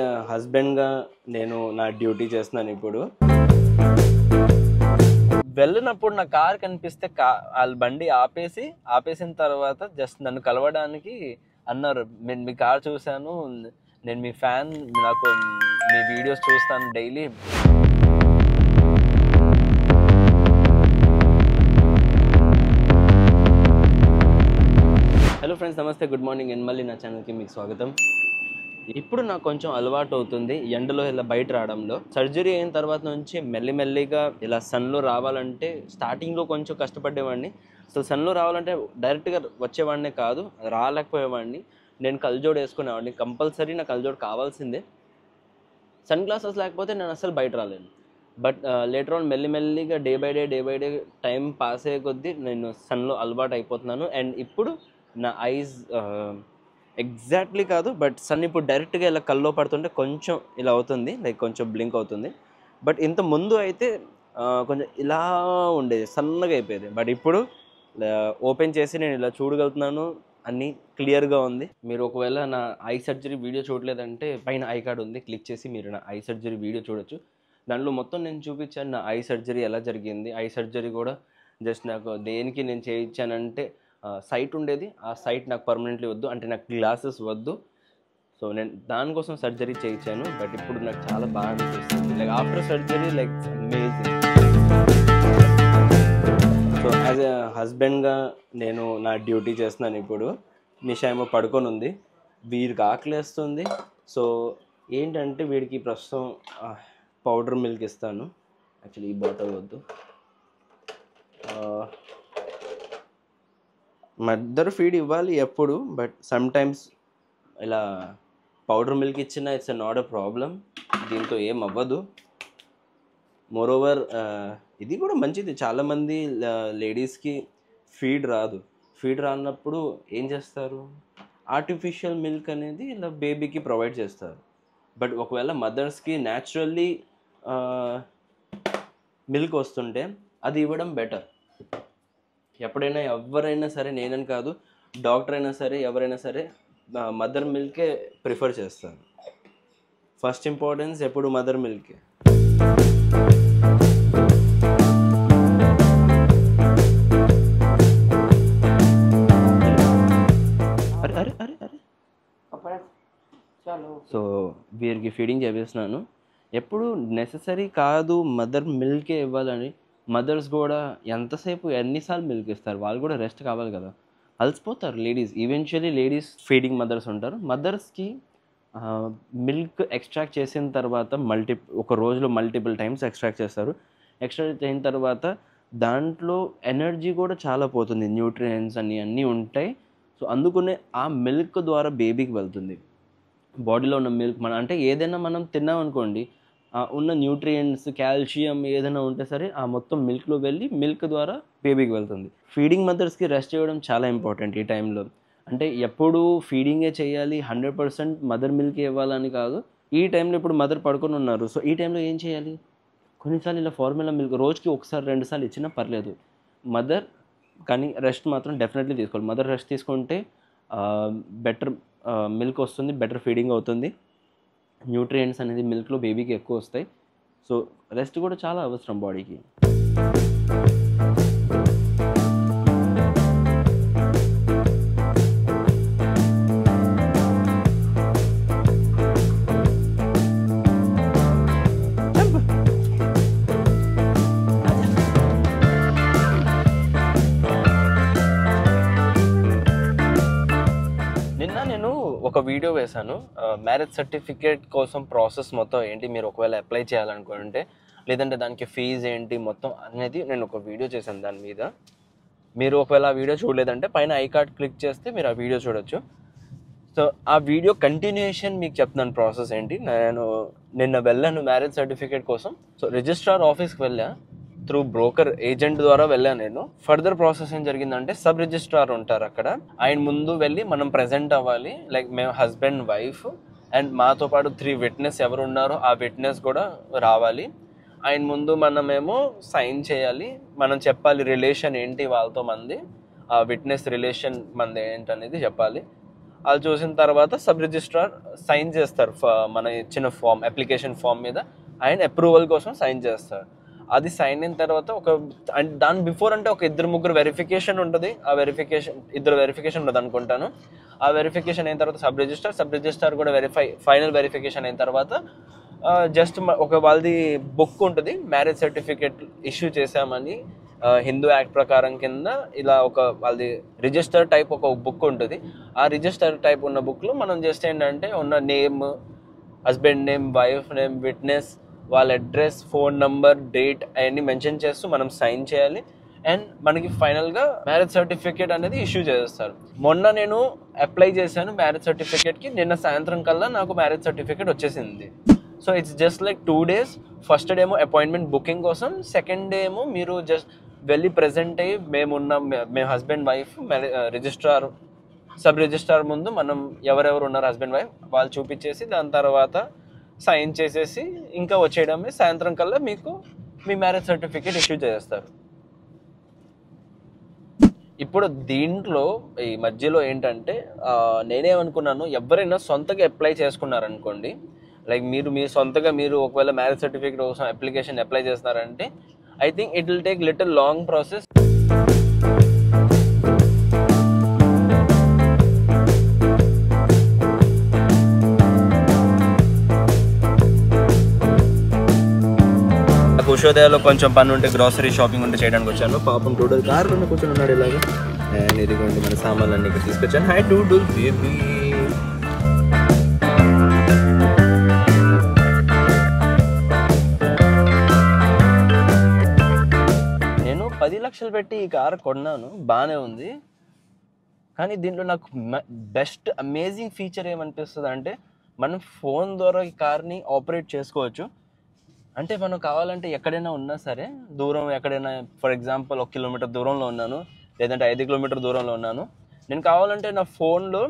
ఎ హస్బెండ్‌గా నేను నా డ్యూటీ చేస్తున్నాను ఇప్పుడు. వెళ్ళినప్పుడు నా కార్ కనిపిస్తే ఆళ్ళ బండి ఆపేసిన తర్వాత జస్ట్ నన్ను కలవడానికి అన్నారు, "నేను మీ కార్ చూసాను. నేను మీ ఫ్యాన్. నాకు మీ వీడియోస్ చూస్తాను డైలీ." హలో ఫ్రెండ్స్, నమస్తే, గుడ్ మార్నింగ్. మళ్ళీ నా ఛానల్కి మీకు స్వాగతం. ఇప్పుడు నాకు కొంచెం అలవాటు అవుతుంది ఎండలో ఇలా బయట రావడంలో. సర్జరీ అయిన తర్వాత నుంచి మెల్లిమెల్లిగా ఇలా సన్లో రావాలంటే స్టార్టింగ్లో కొంచెం కష్టపడేవాడిని. అసలు సన్లో రావాలంటే డైరెక్ట్గా వచ్చేవాడినే కాదు, రాలేకపోయేవాడిని. నేను కళ్ళజోడు వేసుకునేవాడిని, కంపల్సరీ నాకు కళ్ళజోడు కావాల్సిందే. సన్ గ్లాసెస్ లేకపోతే నేను అసలు బయట రాలేను. బట్ లేటర్ ఆన్ మెల్లిమెల్లిగా day by day time pass అయ్యే కొద్దీ నేను సన్లో అలవాటు అయిపోతున్నాను. అండ్ ఇప్పుడు నా ఐస్ ఎగ్జాక్ట్లీ కాదు, బట్ సన్ ఇప్పుడు డైరెక్ట్గా ఇలా కల్లో పడుతుంటే కొంచెం ఇలా అవుతుంది, లైక్ కొంచెం బ్లింక్ అవుతుంది. బట్ ఇంత ముందు అయితే కొంచెం ఇలా ఉండేది, సన్నగా అయిపోయేది. బట్ ఇప్పుడు ఓపెన్ చేసి నేను ఇలా చూడగలుగుతున్నాను, అన్నీ క్లియర్గా ఉంది. మీరు ఒకవేళ నా ఐ సర్జరీ వీడియో చూడలేదంటే పైన ఐ కార్డ్ ఉంది, క్లిక్ చేసి మీరు నా ఐ సర్జరీ వీడియో చూడొచ్చు. దాంట్లో మొత్తం నేను చూపించాను నా ఐ సర్జరీ ఎలా జరిగింది. ఐ సర్జరీ కూడా జస్ట్ నాకు దేనికి నేను చేయించానంటే సైట్ ఉండేది, ఆ సైట్ నాకు పర్మనెంట్లీ వద్దు, అంటే నాకు గ్లాసెస్ వద్దు. సో నేను దానికోసం సర్జరీ చేయించాను. బట్ ఇప్పుడు నాకు చాలా బాగా అనిపిస్తుంది, like after surgery like amazing. So as a హస్బెండ్గా నేను నా డ్యూటీ చేస్తున్నాను ఇప్పుడు. నిషా ఏమో పడుకొని ఉంది, వీడికి ఆకలేస్తుంది. సో ఏంటంటే వీడికి ప్రస్తుతం పౌడర్ మిల్క్ ఇస్తాను. యాక్చువల్లీ ఈ బాటిల్ వద్దు, మదర్ ఫీడ్ ఇవ్వాలి ఎప్పుడు, బట్ సమ్ టైమ్స్ ఇలా పౌడర్ మిల్క్ ఇచ్చినా ఇట్స్ నాట్ ఎ ప్రాబ్లం, దీంతో ఏం అవ్వదు. మోరోవర్ ఇది కూడా మంచిది. చాలామంది లేడీస్కి ఫీడ్ రానప్పుడు ఏం చేస్తారు, ఆర్టిఫిషియల్ మిల్క్ అనేది ఇలా బేబీకి ప్రొవైడ్ చేస్తారు. బట్ ఒకవేళ మదర్స్కి న్యాచురల్లీ మిల్క్ వస్తుంటే అది ఇవ్వడం బెటర్. ఎప్పుడైనా ఎవరైనా సరే, నేనని కాదు, డాక్టర్ అయినా సరే, ఎవరైనా సరే మదర్ మిల్కే ప్రిఫర్ చేస్తారు. ఫస్ట్ ఇంపార్టెన్స్ ఎప్పుడు మదర్ మిల్కే. అరే అరే అరే అరే సో వీరికి ఫీడింగ్ చేపిస్తున్నాను. ఎప్పుడు నెససరీ కాదు మదర్ మిల్కే ఇవ్వాలని. మదర్స్ కూడా ఎంతసేపు ఎన్నిసార్లు మిల్క్ ఇస్తారు, వాళ్ళు కూడా రెస్ట్ కావాలి కదా, అలసిపోతారు ladies. Eventually ladies feeding mothers ఉంటారు. మదర్స్కి మిల్క్ ఎక్స్ట్రాక్ట్ చేసిన తర్వాత ఒక రోజులో మల్టిపుల్ టైమ్స్ ఎక్స్ట్రాక్ట్ చేస్తారు. ఎక్స్ట్రాక్ట్ అయిన తర్వాత దాంట్లో ఎనర్జీ కూడా చాలా పోతుంది, న్యూట్రియంట్స్ అన్నీ ఉంటాయి. సో అందుకనే ఆ మిల్క్ ద్వారా బేబీకి వెళ్తుంది. బాడీలో ఉన్న మిల్క్ అంటే ఏదైనా మనం తిన్నామనుకోండి, ఉన్న న్యూట్రియంట్స్, కాల్షియం ఏదైనా ఉంటే సరే ఆ మొత్తం మిల్క్లో వెళ్ళి మిల్క్ ద్వారా బేబీకి వెళ్తుంది. ఫీడింగ్ మదర్స్కి రెస్ట్ చేయడం చాలా ఇంపార్టెంట్ ఈ టైంలో. అంటే ఎప్పుడు ఫీడింగే చేయాలి, 100% మదర్ మిల్క్ ఇవ్వాలని కాదు. ఈ టైంలో ఇప్పుడు మదర్ పడుకొని ఉన్నారు, సో ఈ టైంలో ఏం చేయాలి, కొన్నిసార్లు ఇలా ఫార్ములా మిల్క్ రోజుకి 1-2 సార్లు ఇచ్చినా పర్లేదు. మదర్ కానీ రెస్ట్ మాత్రం డెఫినెట్లీ తీసుకోవాలి. మదర్ రెస్ట్ తీసుకుంటే బెటర్ మిల్క్ వస్తుంది, బెటర్ ఫీడింగ్ అవుతుంది. న్యూట్రియంట్స్ అనేది మిల్క్లో బేబీకి ఎక్కువ వస్తాయి. సో రెస్ట్ కూడా చాలా అవసరం బాడీకి. నేను ఒక వీడియో వేశాను, మ్యారేజ్ సర్టిఫికేట్ కోసం ప్రాసెస్ మొత్తం ఏంటి, మీరు ఒకవేళ అప్లై చేయాలనుకుంటే, లేదంటే దానికి ఫీజు ఏంటి మొత్తం అనేది నేను ఒక వీడియో చేశాను దాని మీద. మీరు ఒకవేళ ఆ వీడియో చూడలేదంటే పైన ఐ కార్డ్ క్లిక్ చేస్తే మీరు ఆ వీడియో చూడొచ్చు. సో ఆ వీడియో కంటిన్యూషన్ మీకు చెప్తున్నాను ప్రాసెస్ ఏంటి. నేను నిన్న వెళ్ళాను మ్యారేజ్ సర్టిఫికేట్ కోసం. సో రిజిస్ట్రార్ ఆఫీస్కి వెళ్ళా, త్రూ బ్రోకర్ ఏజెంట్ ద్వారా వెళ్ళాను నేను. ఫర్దర్ ప్రాసెస్ ఏం జరిగిందంటే, సబ్ రిజిస్ట్రార్ ఉంటారు అక్కడ, ఆయన ముందు వెళ్ళి మనం ప్రెజెంట్ అవ్వాలి. లైక్ మేము హస్బెండ్ వైఫ్ అండ్ మాతో పాటు 3 విట్నెస్ ఎవరు ఉన్నారో ఆ విట్నెస్ కూడా రావాలి. ఆయన ముందు మనమేమో సైన్ చేయాలి, మనం చెప్పాలి రిలేషన్ ఏంటి వాళ్ళతో మంది, ఆ విట్నెస్ రిలేషన్ మంది ఏంటనేది చెప్పాలి. వాళ్ళు చూసిన తర్వాత సబ్ రిజిస్ట్రార్ సైన్ చేస్తారు, మన ఇచ్చిన ఫామ్, అప్లికేషన్ ఫామ్ మీద ఆయన అప్రూవల్ కోసం సైన్ చేస్తారు. అది సైన్ అయిన తర్వాత దాని బిఫోర్ అంటే ఒక 2-3 వెరిఫికేషన్ ఉంటుంది. ఆ వెరిఫికేషన్ 2 వెరిఫికేషన్ ఉంటుంది అనుకుంటాను. ఆ వెరిఫికేషన్ అయిన తర్వాత సబ్ రిజిస్ట్రార్ కూడా ఫైనల్ వెరిఫికేషన్ అయిన తర్వాత జస్ట్ ఒక వాళ్ళది బుక్ ఉంటుంది, మ్యారేజ్ సర్టిఫికేట్ ఇష్యూ చేశామని హిందూ యాక్ట్ ప్రకారం కింద ఇలా ఒక వాళ్ళది రిజిస్టర్ టైప్ ఒక బుక్ ఉంటుంది. ఆ రిజిస్టర్ టైప్ ఉన్న బుక్లో మనం జస్ట్ ఏంటంటే ఉన్న name, husband name, wife name, witness, వాళ్ళ అడ్రస్, ఫోన్ నంబర్, డేట్ అవన్నీ మెన్షన్ చేస్తూ మనం సైన్ చేయాలి. అండ్ మనకి ఫైనల్గా మ్యారేజ్ సర్టిఫికేట్ అనేది ఇష్యూ చేస్తారు. మొన్న నేను అప్లై చేశాను మ్యారేజ్ సర్టిఫికేట్కి, నిన్న సాయంత్రం కల్లా నాకు మ్యారేజ్ సర్టిఫికేట్ వచ్చేసింది. So it's just like 2 days. First day ఏమో అపాయింట్మెంట్ బుకింగ్ కోసం, సెకండ్ డే ఏమో మీరు జస్ట్ వెళ్ళి ప్రెజెంట్ అయ్యి మేము husband wife registrar sub registrar ముందు మనం ఎవరెవరు ఉన్నారు హస్బెండ్ వైఫ్ వాళ్ళు చూపించేసి దాని తర్వాత సైన్ చేసేసి ఇంకా వచ్చేయడమే. సాయంత్రం కల్లా మీకు మీ మ్యారేజ్ సర్టిఫికేట్ ఇష్యూ చేస్తారు. ఇప్పుడు దీంట్లో ఈ మధ్యలో ఏంటంటే నేనేమనుకున్నాను, ఎవరైనా సొంతగా అప్లై చేసుకున్నారనుకోండి, లైక్ మీ సొంతగా మీరు ఒకవేళ మ్యారేజ్ సర్టిఫికేట్ కోసం అప్లికేషన్ అప్లై చేస్తున్నారంటే I think it will take little long process. కుషోదయాలో కొంచెం పని ఉంటే, గ్రాసరీ షాపింగ్ ఉంటే చేయడానికి వచ్చాను. పాపం డూడల్ కార్లో కూర్చొని ఉన్నాడు ఇలాగా. అండ్ ఇదిగోండి మన సామాన్లన్నీ ఇక్కడ తీసుకొచ్చాను. Hi doodle baby. నేను 10 లక్షలు పెట్టి ఈ కార్ కొన్నాను, బాగానే ఉంది. కానీ దీంట్లో నాకు బెస్ట్ అమేజింగ్ ఫీచర్ ఏమనిపిస్తుంది అంటే, మనం ఫోన్ ద్వారా ఈ కార్ని ఆపరేట్ చేసుకోవచ్చు. అంటే మనం కావాలంటే ఎక్కడైనా ఉన్నా సరే, దూరం ఎక్కడైనా, ఫర్ ఎగ్జాంపుల్ 1 కిలోమీటర్ దూరంలో ఉన్నాను, లేదంటే 5 కిలోమీటర్ దూరంలో ఉన్నాను, నేను కావాలంటే నా ఫోన్లో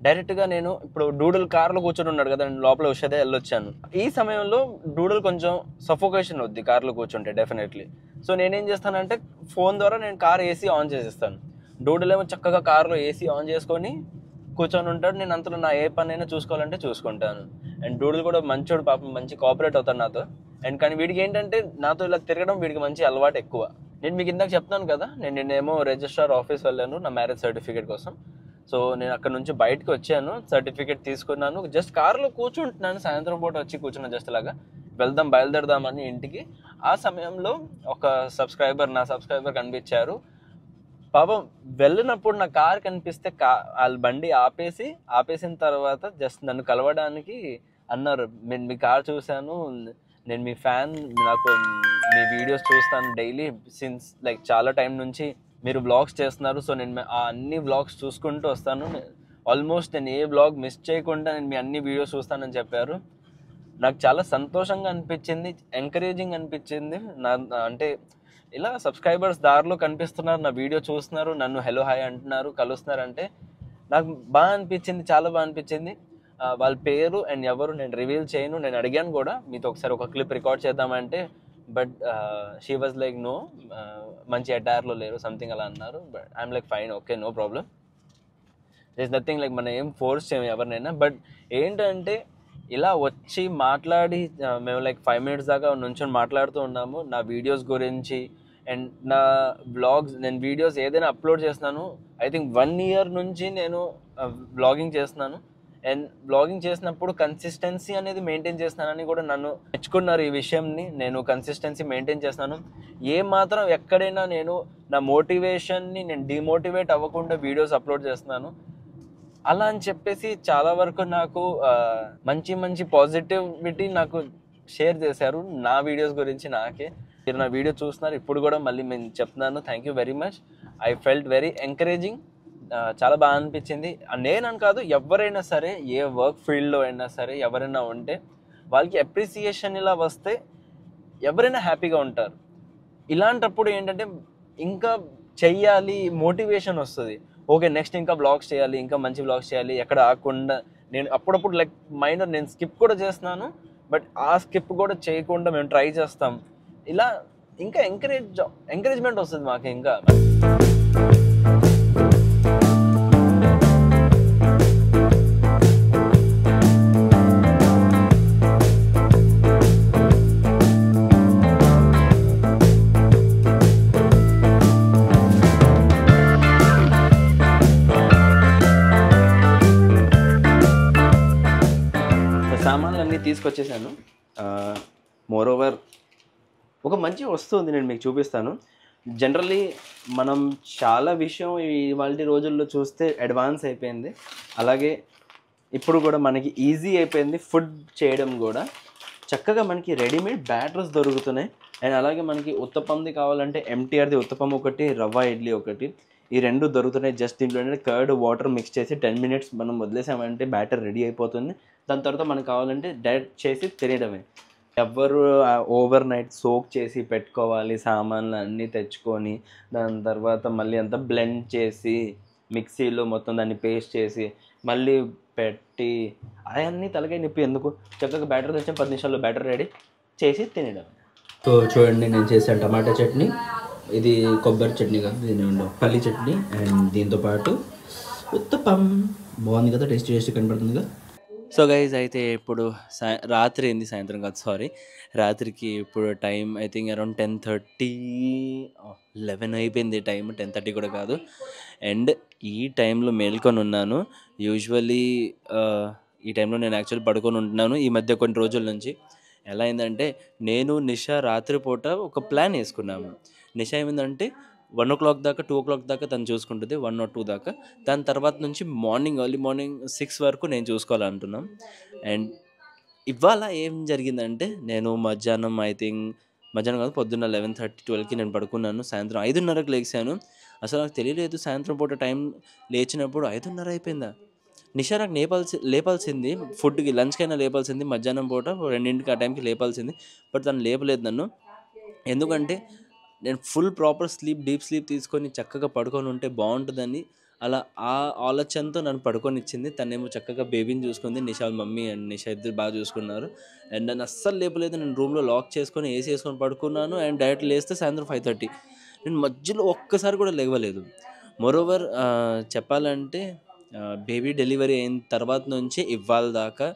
డైరెక్ట్గా నేను ఇప్పుడు డూడల్ కార్లో కూర్చొని ఉన్నాడు కదా, నేను లోపల వచ్చేదే వెళ్ళొచ్చాను. ఈ సమయంలో డూడల్ కొంచెం సఫోకేషన్ వద్ది కార్లో కూర్చుంటే డెఫినెట్లీ. సో నేనేం చేస్తానంటే ఫోన్ ద్వారా నేను కార్ ఏసీ ఆన్ చేసేస్తాను. డూడల్ ఏమో చక్కగా కార్లో ఏసీ ఆన్ చేసుకొని కూర్చొని ఉంటాడు. నేను అంతలో నా ఏ పని అయినా చూసుకోవాలంటే చూసుకుంటాను. అండ్ డూడల్ కూడా మంచోడు, పాపం మంచి కోఆపరేట్ అవుతాడు నాతో. అండ్ కానీ వీడికి ఏంటంటే నాతో ఇలా తిరగడం వీడికి మంచి అలవాటు ఎక్కువ. నేను మీకు ఇందాక చెప్తాను కదా, నేనేమో రిజిస్ట్రార్ ఆఫీస్ వెళ్ళాను నా మ్యారేజ్ సర్టిఫికేట్ కోసం. సో నేను అక్కడ నుంచి బయటకు వచ్చాను, సర్టిఫికేట్ తీసుకున్నాను, జస్ట్ కార్లో కూర్చుంటున్నాను. సాయంత్రం పూట వచ్చి కూర్చున్నాను జస్ట్ అలాగా, బయలుదేరదామని ఇంటికి. ఆ సమయంలో నా సబ్స్క్రైబర్ కనిపించారు. పాపం వెళ్ళినప్పుడు నా కార్ కనిపిస్తే వాళ్ళ బండి ఆపేసిన తర్వాత జస్ట్ నన్ను కలవడానికి అన్నారు, నేను మీ కార్ చూశాను, నేను మీ ఫ్యాన్, నాకు మీ వీడియోస్ చూస్తాను డైలీ సిన్స్ లైక్ చాలా టైం నుంచి మీరు వ్లాగ్స్ చేస్తున్నారు. సో నేను ఆ అన్ని వ్లాగ్స్ చూసుకుంటూ వస్తాను, ఆల్మోస్ట్ నేను ఏ వ్లాగ్ మిస్ చేయకుండా నేను మీ అన్ని వీడియోస్ చూస్తానని చెప్పారు. నాకు చాలా సంతోషంగా అనిపించింది, ఎంకరేజింగ్ అనిపించింది. అంటే ఇలా సబ్స్క్రైబర్స్ దారిలో కనిపిస్తున్నారు, నా వీడియో చూస్తున్నారు, నన్ను హలో హాయ్ అంటున్నారు, కలుస్తున్నారు అంటే నాకు బాగా అనిపించింది, చాలా బాగా అనిపించింది. వాళ్ళ పేరు అండ్ ఎవరు నేను రివీల్ చేయను. నేను అడిగాను కూడా మీతో ఒకసారి ఒక క్లిప్ రికార్డ్ చేద్దామంటే, but she was like no, మంచి అటైర్లో లేరు సంథింగ్ అలా అన్నారు. But I'm like fine, okay, no problem, this nothing, like మనం ఏం ఫోర్స్ చేయము ఎవరినైనా. బట్ ఏంటంటే ఇలా వచ్చి మాట్లాడి మేము లైక్ 5 minutes దాకా నుంచొని మాట్లాడుతూ ఉన్నాము నా వీడియోస్ గురించి. అండ్ నా వ్లాగ్స్, నేను వీడియోస్ ఏదైనా అప్లోడ్ చేస్తున్నాను, ఐ థింక్ 1 year నుంచి నేను వ్లాగింగ్ చేస్తున్నాను. అండ్ వ్లాగింగ్ చేసినప్పుడు కన్సిస్టెన్సీ అనేది మెయింటైన్ చేస్తున్నానని కూడా నన్ను మెచ్చుకున్నారు ఈ విషయంని. నేను కన్సిస్టెన్సీ మెయింటైన్ చేస్తున్నాను, మాత్రం ఎక్కడైనా నేను నా మోటివేషన్ని నేను డిమోటివేట్ అవ్వకుండా వీడియోస్ అప్లోడ్ చేస్తున్నాను. అలా అని చెప్పేసి చాలా వరకు నాకు మంచి పాజిటివిటీ నాకు షేర్ చేశారు నా వీడియోస్ గురించి. మీరు నా వీడియో చూస్తున్నారు ఇప్పుడు కూడా, మళ్ళీ నేను చెప్తున్నాను, thank you very much. I felt very encouraging, చాలా బాగా అనిపించింది. నేనని కాదు, ఎవరైనా సరే ఏ వర్క్ ఫీల్డ్లో అయినా సరే ఎవరైనా ఉంటే వాళ్ళకి అప్రిసియేషన్ ఇలా వస్తే ఎవరైనా హ్యాపీగా ఉంటారు. ఇలాంటప్పుడు ఏంటంటే ఇంకా చెయ్యాలి, మోటివేషన్ వస్తుంది. ఓకే, నెక్స్ట్ ఇంకా బ్లాగ్స్ చేయాలి, ఇంకా మంచి బ్లాగ్స్ చేయాలి, ఎక్కడ ఆగకుండా. నేను అప్పుడప్పుడు లైక్ మైనర్ నేను స్కిప్ కూడా చేస్తున్నాను, బట్ ఆ స్కిప్ కూడా చేయకుండా మేము ట్రై చేస్తాం. ఇలా ఇంకా ఎంకరేజ్మెంట్ వస్తుంది మాకు. ఇంకా అన్నీ తీసుకొచ్చేసాను. మోరోవర్ ఒక మంచి వస్తువు ఉంది, నేను మీకు చూపిస్తాను. జనరల్లీ మనం చాలా విషయం ఇవాల్టి రోజుల్లో చూస్తే అడ్వాన్స్ అయిపోయింది. అలాగే ఇప్పుడు కూడా మనకి ఈజీ అయిపోయింది ఫుడ్ చేయడం కూడా. చక్కగా మనకి రెడీమేడ్ బ్యాటర్స్ దొరుకుతున్నాయి. అండ్ అలాగే మనకి ఉత్తపంది కావాలంటే ఎంటీఆర్ది ఉత్తపం ఒకటి, రవ్వ ఇడ్లీ ఒకటి, ఈ రెండు దొరుకుతున్నాయి. జస్ట్ దీంట్లో ఏంటంటే కర్డ్ వాటర్ మిక్స్ చేసి 10 minutes మనం వదిలేసామంటే బ్యాటర్ రెడీ అయిపోతుంది. దాని తర్వాత మనకు కావాలంటే డైరెక్ట్ చేసి తినేయడమే. ఎవ్వరు ఓవర్ నైట్ సోక్ చేసి పెట్టుకోవాలి, సామాన్లు అన్నీ తెచ్చుకొని దాని తర్వాత మళ్ళీ అంతా బ్లెండ్ చేసి మిక్సీలో మొత్తం దాన్ని పేస్ట్ చేసి మళ్ళీ పెట్టి అవన్నీ తలకాయ నొప్పి ఎందుకు. చక్కగా బ్యాటర్ తెచ్చాం, 10 నిమిషాల్లో బ్యాటర్ రెడీ చేసి తినడం. సో చూడండి, నేను చేశాను టమాటా చట్నీ, ఇది కొబ్బరి చట్నీ కాదు, దీని పల్లి చట్నీ, అండ్ దీంతోపాటు ఉత్తపం. బాగుంది కదా, టేస్టీ కనబడుతుంది కదా. సో గైజ్, అయితే ఇప్పుడు రాత్రి అయింది, సాయంత్రం కాదు సారీ, రాత్రికి ఇప్పుడు టైం ఐ థింక్ అరౌండ్ 10:30, 11 అయిపోయింది టైం, 10:30 కూడా కాదు. అండ్ ఈ టైంలో మేల్కొని ఉన్నాను. యూజువల్లీ ఈ టైంలో నేను యాక్చువల్లీ పడుకొని ఉంటున్నాను ఈ మధ్య కొన్ని రోజుల నుంచి. ఎలా అయిందంటే, నేను నిషా రాత్రిపూట ఒక ప్లాన్ వేసుకున్నాము. నిషా ఏమైందంటే 1 o'clock దాకా 2 o'clock దాకా తను చూసుకుంటుంది, 1 or 2 దాకా. దాని తర్వాత నుంచి ఎర్లీ మార్నింగ్ 6 వరకు నేను చూసుకోవాలంటున్నాం. అండ్ ఇవాళ ఏం జరిగిందంటే, నేను మధ్యాహ్నం కాదు, పొద్దున్న 11:30, 12కి నేను పడుకున్నాను. సాయంత్రం 5:30కి లేచాను. అసలు నాకు తెలియలేదు సాయంత్రం పూట టైం లేచినప్పుడు 5:30 అయిపోయిందా. నిషా నాకు లేపాల్సింది, ఫుడ్కి లంచ్కైనా లేపాల్సింది, మధ్యాహ్నం పూట 2కి ఆ టైంకి లేపాల్సింది. బట్ తను లేపలేదు నన్ను. ఎందుకంటే నేను ఫుల్ ప్రాపర్ డీప్ స్లీప్ తీసుకొని చక్కగా పడుకొని ఉంటే బాగుంటుందని అలా ఆ ఆలోచనతో నన్ను పడుకొనిచ్చింది. తనేమో చక్కగా బేబీని చూసుకుంది, నిషా మమ్మీ అండ్ నిషా ఇద్దరు బాగా చూసుకున్నారు. అండ్ నన్ను అస్సలు లేపలేదు. నేను రూమ్లో లాక్ చేసుకొని ఏసీ వేసుకొని పడుకున్నాను. అండ్ డైరెక్ట్ లేస్తే సాయంత్రం 5:30. నేను మధ్యలో ఒక్కసారి కూడా లేవలేదు. మోరోవర్ చెప్పాలంటే బేబీ డెలివరీ అయిన తర్వాత నుంచి ఇవాళ దాకా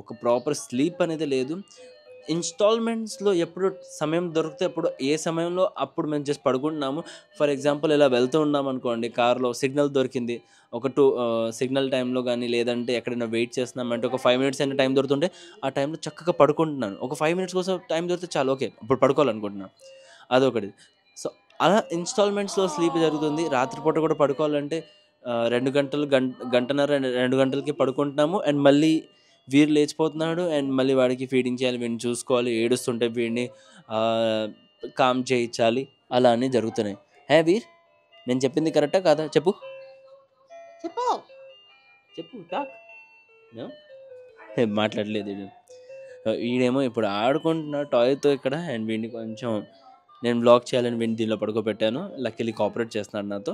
ఒక ప్రాపర్ స్లీప్ అనేది లేదు. ఇన్స్టాల్మెంట్స్లో ఎప్పుడు సమయం దొరికితే అప్పుడు ఏ సమయంలో అప్పుడు మేము జస్ట్ పడుకుంటున్నాము. ఫర్ ఎగ్జాంపుల్, ఇలా వెళ్తూ ఉన్నాం అనుకోండి, కార్లో సిగ్నల్ దొరికింది, ఒక సిగ్నల్ టైంలో కానీ లేదంటే ఎక్కడైనా వెయిట్ చేస్తున్నామంటే ఒక 5 minutes అయినా టైం దొరుకుతుంటే ఆ టైంలో చక్కగా పడుకుంటున్నాను. ఒక 5 minutes కోసం టైం దొరికితే చాలు, ఓకే ఇప్పుడు పడుకోవాలనుకుంటున్నాను, అదొకటి. సో అలా ఇన్స్టాల్మెంట్స్లో స్లీప్ జరుగుతుంది. రాత్రిపూట కూడా పడుకోవాలంటే 2 గంటలు, గంటన్నర 2 గంటలకి పడుకుంటున్నాము. అండ్ మళ్ళీ వీరు లేచిపోతున్నాడు. అండ్ మళ్ళీ వాడికి ఫీడింగ్ చేయాలి, వీడిని చూసుకోవాలి, ఏడుస్తుంటే వీడిని కామ్ చేయించాలి, అలా అన్నీ జరుగుతున్నాయి. వీర్, నేను చెప్పింది కరెక్టా కాదా చెప్పు చెప్పు చెప్పు టాక్. మాట్లాడలేదు వీడు. వీడేమో ఇప్పుడు ఆడుకుంటున్నాడు టాయ్తో ఇక్కడ. అండ్ వీడిని కొంచెం నేను బ్లాక్ చేయాలని వీడిని దీనిలో పడుకోబెట్టాను. లక్కీలీ కోఆపరేట్ చేస్తున్నాడు నాతో.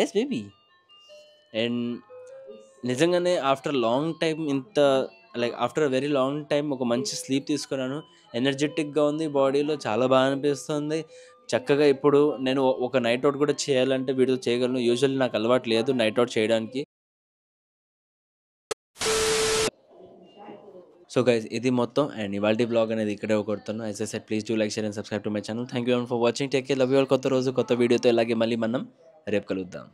Yes baby. అండ్ నిజంగానే after long time after very long time ఒక మంచి స్లీప్ తీసుకున్నాను. ఎనర్జెటిక్గా ఉంది, బాడీలో చాలా బాగా అనిపిస్తుంది. చక్కగా ఇప్పుడు నేను ఒక నైట్ అవుట్ కూడా చేయాలంటే వీడియో చేయగలను. యూజువల్లీ నాకు అలవాటు లేదు నైట్ అవుట్ చేయడానికి. సో గైస్, ఇది మొత్తం. అండ్ ఇవాల్టి బ్లాగ్ అనేది ఇక్కడే కొడుతున్నాను. As I said, please do like, share and subscribe to my channel. Thank you for watching. Take care, love you all. కొత్త రోజు కొత్త వీడియోతో ఇలాగే మళ్ళీ మనం రేపు కలుద్దాం.